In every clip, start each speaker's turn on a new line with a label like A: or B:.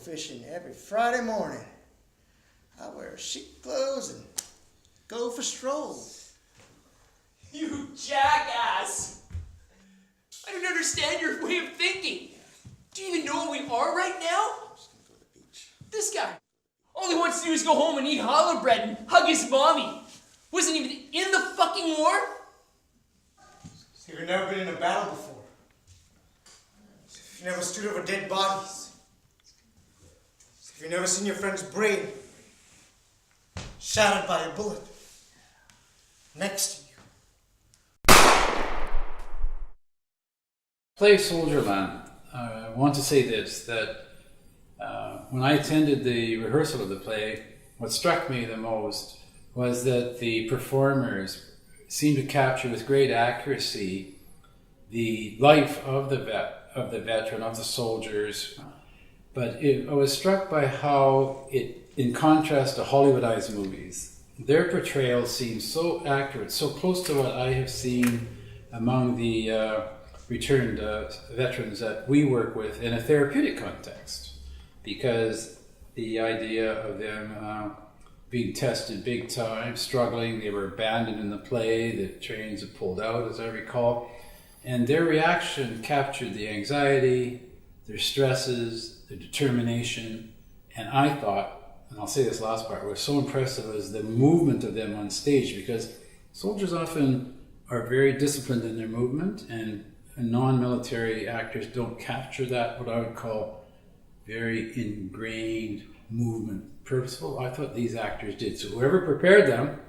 A: fishing every Friday morning. I wear chic clothes and go for strolls.
B: You jackass! I don't understand your way of thinking. Do you even know what we are right now?
A: I'm just gonna go to the beach.
B: This guy, all he wants to do is go home and eat challah bread and hug his mommy. Wasn't even in the fucking war?
A: You've never been in a battle before. You've never stood over dead bodies. You've never seen your friend's brain shattered by a bullet next to you.
C: Play Soldierland. I want to say this, that when I attended the rehearsal of the play, what struck me the most was that the performers seemed to capture with great accuracy the life of the veteran, of the soldiers. But I was struck by how it, in contrast to Hollywoodized movies, their portrayal seems so accurate, so close to what I have seen among the returned veterans that we work with in a therapeutic context. Because the idea of them being tested big time, struggling, they were abandoned in the play, the trains had pulled out, as I recall, and their reaction captured the anxiety, their stresses, their determination, and I thought, and I'll say this last part, what was so impressive was the movement of them on stage, because soldiers often are very disciplined in their movement, and non-military actors don't capture that, what I would call very ingrained movement, purposeful. I thought these actors did. So whoever prepared them,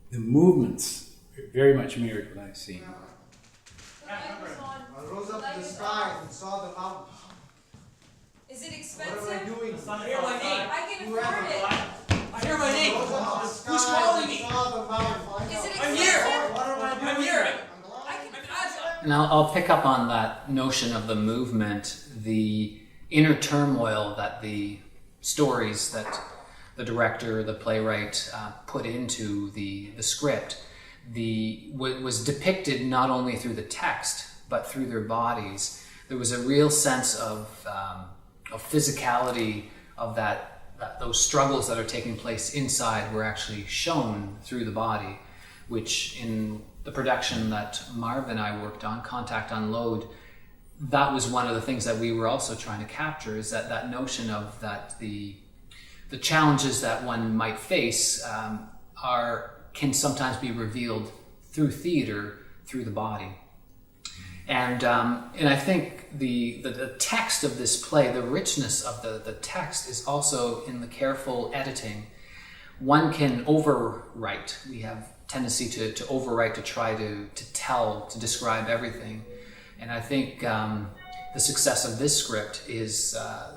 C: the movements very much mirrored what I've seen.
A: I rose up to the sky and saw the mountains.
D: Is it expensive?
A: What am I doing?
B: I hear my name.
D: I can afford it.
B: I hear my name.
A: Rose up to the sky
B: Who's calling me?
A: and saw the mountains.
D: Is it
B: I'm
D: expensive?
B: here.
A: What am I doing?
B: I'm here.
D: I can
E: And I'll pick up on that notion of the movement, the inner turmoil that the stories that the director, the playwright put into the script, was depicted not only through the text but through their bodies. There was a real sense of physicality of that those struggles that are taking place inside were actually shown through the body, which in the production that Marvin and I worked on, Contact Unload, that was one of the things that we were also trying to capture, is that notion of that the challenges that one might face can sometimes be revealed through theater, through the body. And I think the text of this play, the richness of the text is also in the careful editing. One can overwrite. We have tendency to overwrite, to try to tell, to describe everything. And I think the success of this script is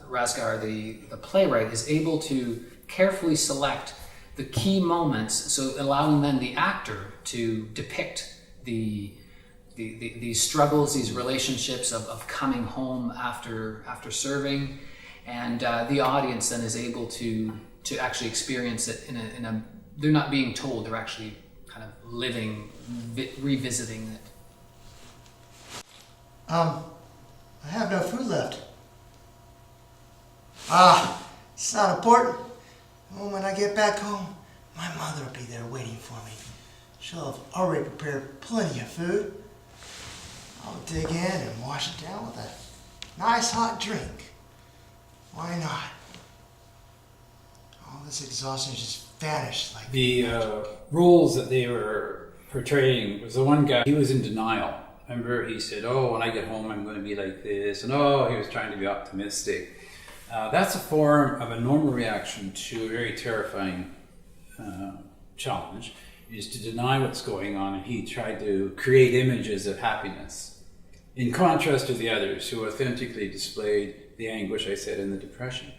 E: Rzgar, the playwright, is able to carefully select the key moments, so allowing then the actor to depict these struggles, these relationships of coming home after serving, and the audience then is able to actually experience it in a they're not being told, they're actually kind of living, revisiting it.
A: I have no food left. It's not important. When I get back home, my mother will be there waiting for me. She'll have already prepared plenty of food. I'll dig in and wash it down with a nice hot drink. Why not? All this exhaustion just vanished like
C: The roles that they were portraying was the one guy, he was in denial. Remember, he said, oh, when I get home, I'm going to be like this. And oh, he was trying to be optimistic. That's a form of a normal reaction to a very terrifying challenge, is to deny what's going on. And he tried to create images of happiness, in contrast to the others who authentically displayed the anguish, I said, and the depression.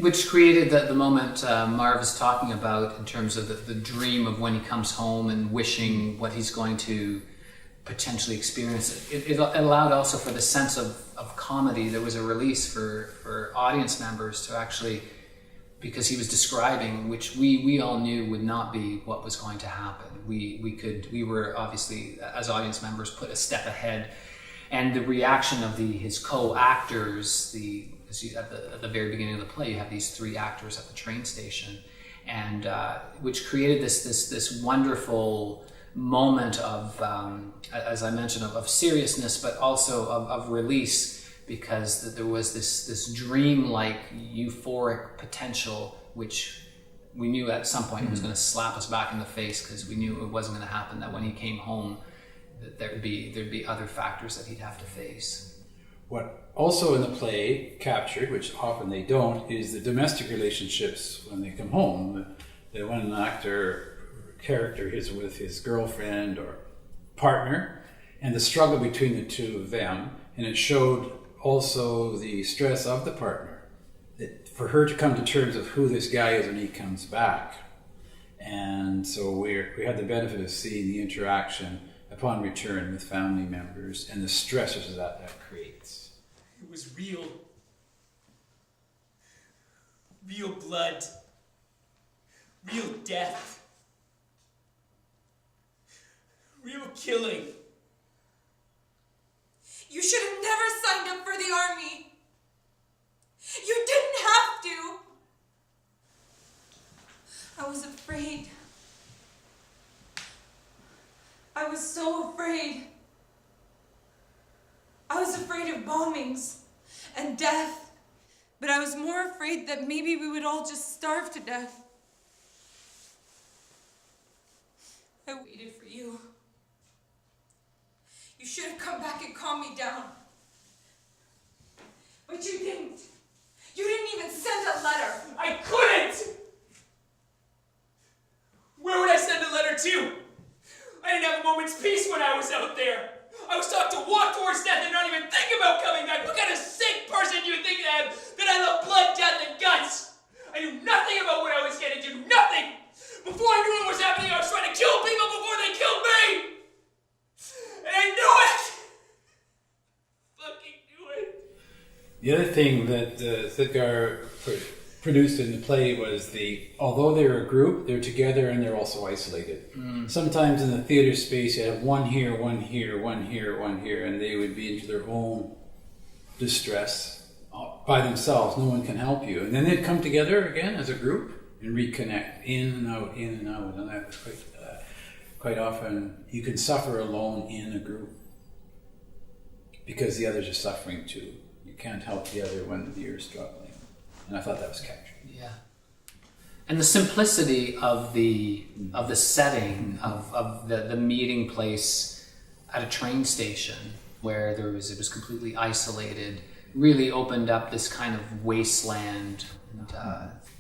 E: Which created the moment Marv is talking about in terms of the dream of when he comes home and wishing what he's going to potentially experience. It allowed also for the sense of comedy. There was a release for audience members to actually, because he was describing, which we all knew would not be what was going to happen. We were obviously, as audience members, put a step ahead, and the reaction of his co-actors, his because at the very beginning of the play, you have these three actors at the train station, and which created this wonderful moment of, as I mentioned, of seriousness, but also of release, because there was this dream-like euphoric potential, which we knew at some point it was going to slap us back in the face, because we knew it wasn't going to happen, that when he came home, that there'd be other factors that he'd have to face.
C: What also in the play captured, which often they don't, is the domestic relationships when they come home. The one character is with his girlfriend or partner, and the struggle between the two of them, and it showed also the stress of the partner, that for her to come to terms with who this guy is when he comes back. And so we had the benefit of seeing the interaction upon return with family members and the stressors that creates.
B: It was real. Real blood. Real death. Real killing.
D: You should have never signed up for the army. You didn't have to. I was afraid. I was so afraid. I was afraid of bombings and death, but I was more afraid that maybe we would all just starve to death. I waited for you. You should have come back and calmed me down. But you didn't. You didn't even send a letter.
B: I couldn't! Where would I send a letter to? I didn't have a moment's peace when I was out there. I was taught to walk towards death and not even think about coming back. What kind of sick person do you think I am, that I love blood, death, and guts? I knew nothing about what I was getting to. Nothing! Before I knew what was happening, I was trying to kill people before they killed me! And I knew it! Fucking knew it.
C: The other thing that Rzgar produced in the play was although they're a group, they're together and they're also isolated. Sometimes in the theater space you have one here, one here, one here, one here, and they would be into their own distress by themselves. No one can help you. And then they'd come together again as a group and reconnect, in and out, in and out. And that was quite often, you can suffer alone in a group because the others are suffering too. You can't help the other when you're struggling. And I thought that was captured.
E: Yeah. And the simplicity of the setting of the meeting place at a train station, where it was completely isolated, really opened up this kind of wasteland and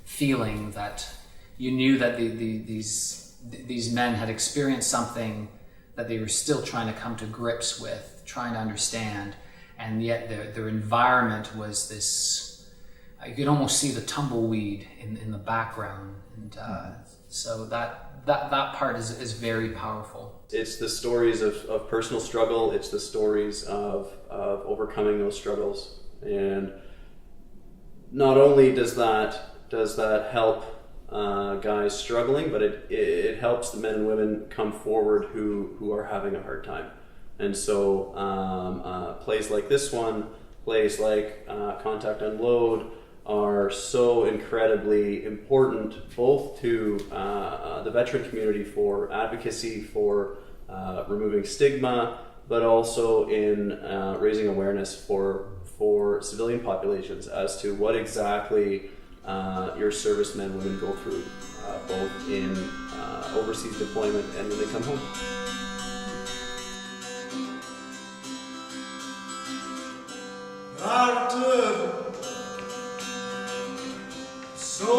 E: feeling that you knew that these men had experienced something that they were still trying to come to grips with, trying to understand, and yet their environment was this. You could almost see the tumbleweed in the background, and so that part is very powerful.
F: It's the stories of personal struggle. It's the stories of overcoming those struggles, and not only does that help guys struggling, but it helps the men and women come forward who are having a hard time. And so plays like this one, plays like Contact Unload, are so incredibly important, both to the veteran community for advocacy, for removing stigma, but also in raising awareness for civilian populations as to what exactly your servicemen and women go through, both in overseas deployment and when they come home.
A: So